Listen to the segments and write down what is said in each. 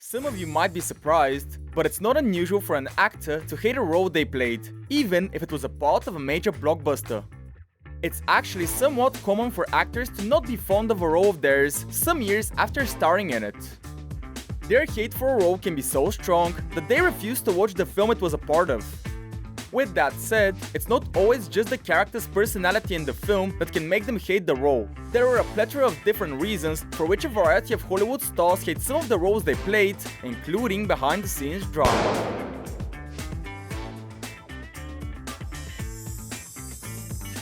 Some of you might be surprised, but it's not unusual for an actor to hate a role they played, even if it was a part of a major blockbuster. It's actually somewhat common for actors to not be fond of a role of theirs some years after starring in it. Their hate for a role can be so strong that they refuse to watch the film it was a part of. With that said, it's not always just the character's personality in the film that can make them hate the role. There are a plethora of different reasons for which a variety of Hollywood stars hate some of the roles they played, including behind-the-scenes drama.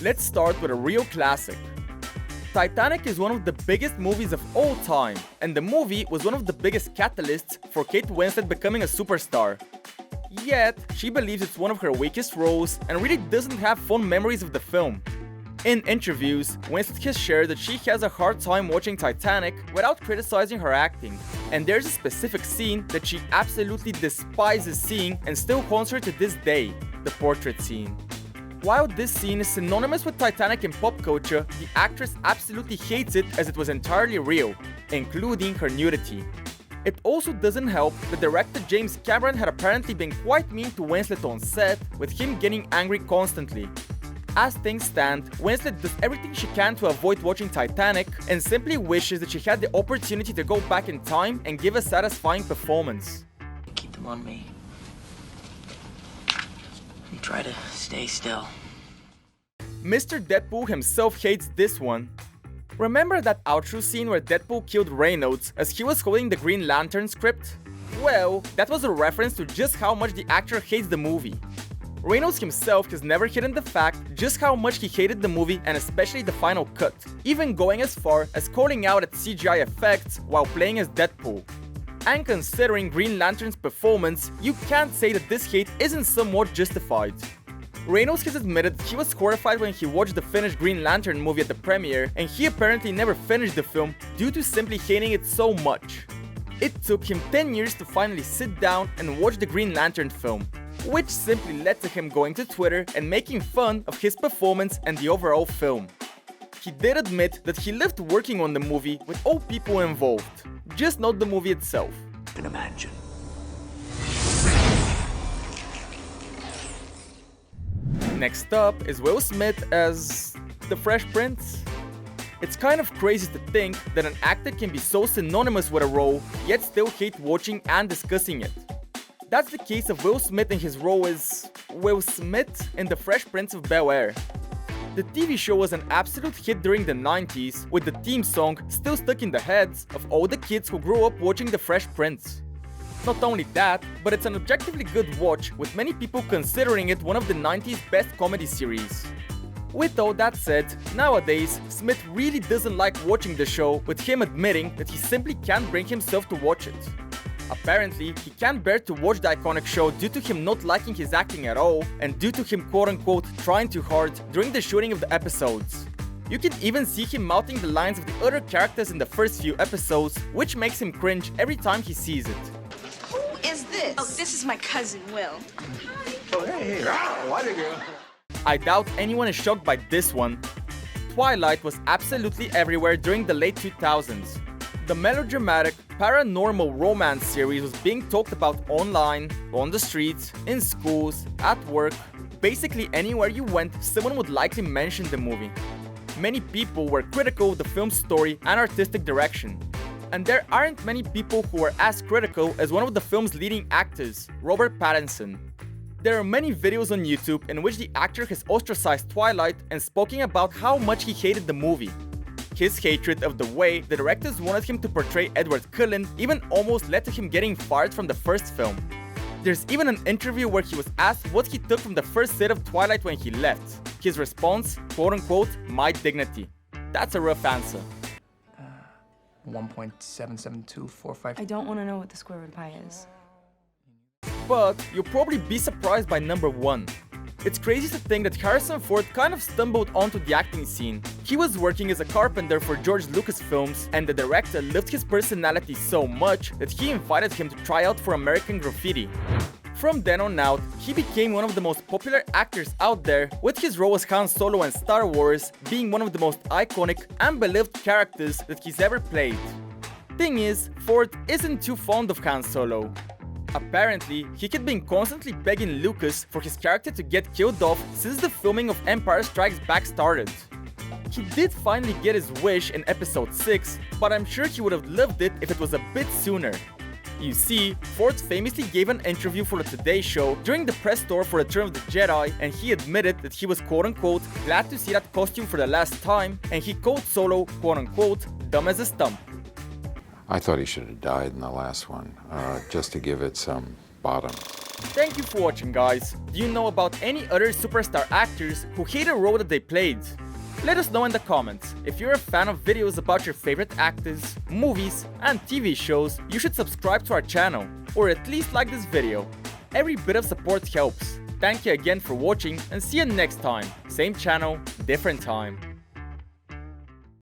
Let's start with a real classic. Titanic is one of the biggest movies of all time, and the movie was one of the biggest catalysts for Kate Winslet becoming a superstar. Yet, she believes it's one of her weakest roles and really doesn't have fond memories of the film. In interviews, Winslet has shared that she has a hard time watching Titanic without criticizing her acting, and there's a specific scene that she absolutely despises seeing and still haunts her to this day, the portrait scene. While this scene is synonymous with Titanic in pop culture, the actress absolutely hates it as it was entirely real, including her nudity. It also doesn't help that director James Cameron had apparently been quite mean to Winslet on set, with him getting angry constantly. As things stand, Winslet does everything she can to avoid watching Titanic and simply wishes that she had the opportunity to go back in time and give a satisfying performance. Keep them on me. You try to stay still. Mr. Deadpool himself hates this one. Remember that outro scene where Deadpool killed Reynolds as he was holding the Green Lantern script? Well, that was a reference to just how much the actor hates the movie. Reynolds himself has never hidden the fact just how much he hated the movie and especially the final cut, even going as far as calling out at CGI effects while playing as Deadpool. And considering Green Lantern's performance, you can't say that this hate isn't somewhat justified. Reynolds has admitted he was horrified when he watched the finished Green Lantern movie at the premiere, and he apparently never finished the film due to simply hating it so much. It took him 10 years to finally sit down and watch the Green Lantern film, which simply led to him going to Twitter and making fun of his performance and the overall film. He did admit that he lived working on the movie with all people involved, just not the movie itself. You can imagine. Next up is Will Smith as the Fresh Prince. It's kind of crazy to think that an actor can be so synonymous with a role, yet still hate watching and discussing it. That's the case of Will Smith in his role as Will Smith in The Fresh Prince of Bel-Air. The TV show was an absolute hit during the 90s, with the theme song still stuck in the heads of all the kids who grew up watching The Fresh Prince. Not only that, but it's an objectively good watch, with many people considering it one of the 90s best comedy series. With all that said, nowadays, Smith really doesn't like watching the show, with him admitting that he simply can't bring himself to watch it. Apparently, he can't bear to watch the iconic show due to him not liking his acting at all, and due to him quote-unquote trying too hard during the shooting of the episodes. You can even see him mouthing the lines of the other characters in the first few episodes, which makes him cringe every time he sees it. Is this? Oh, this is my cousin, Will. Oh, hey, what girl? I doubt anyone is shocked by this one. Twilight was absolutely everywhere during the late 2000s. The melodramatic, paranormal romance series was being talked about online, on the streets, in schools, at work. Basically anywhere you went, someone would likely mention the movie. Many people were critical of the film's story and artistic direction. And there aren't many people who are as critical as one of the film's leading actors, Robert Pattinson. There are many videos on YouTube in which the actor has ostracized Twilight and spoken about how much he hated the movie. His hatred of the way the directors wanted him to portray Edward Cullen even almost led to him getting fired from the first film. There's even an interview where he was asked what he took from the first set of Twilight when he left. His response, quote-unquote, my dignity. That's a rough answer. 1.77245. I don't want to know what the square root of pi is. But you'll probably be surprised by number 1. It's crazy to think that Harrison Ford kind of stumbled onto the acting scene. He was working as a carpenter for George Lucas films, and the director loved his personality so much that he invited him to try out for American Graffiti. From then on out, he became one of the most popular actors out there, with his role as Han Solo in Star Wars being one of the most iconic and beloved characters that he's ever played. Thing is, Ford isn't too fond of Han Solo. Apparently, he had been constantly begging Lucas for his character to get killed off since the filming of Empire Strikes Back started. He did finally get his wish in episode 6, but I'm sure he would have loved it if it was a bit sooner. You see, Ford famously gave an interview for the Today Show during the press tour for Return of the Jedi, and he admitted that he was quote-unquote glad to see that costume for the last time, and he called Solo quote-unquote dumb as a stump. I thought he should have died in the last one, just to give it some bottom. Thank you for watching, guys. Do you know about any other superstar actors who hate a role that they played? Let us know in the comments. If you're a fan of videos about your favorite actors, movies, and TV shows, you should subscribe to our channel, or at least like this video. Every bit of support helps. Thank you again for watching, and see you next time. Same channel, different time.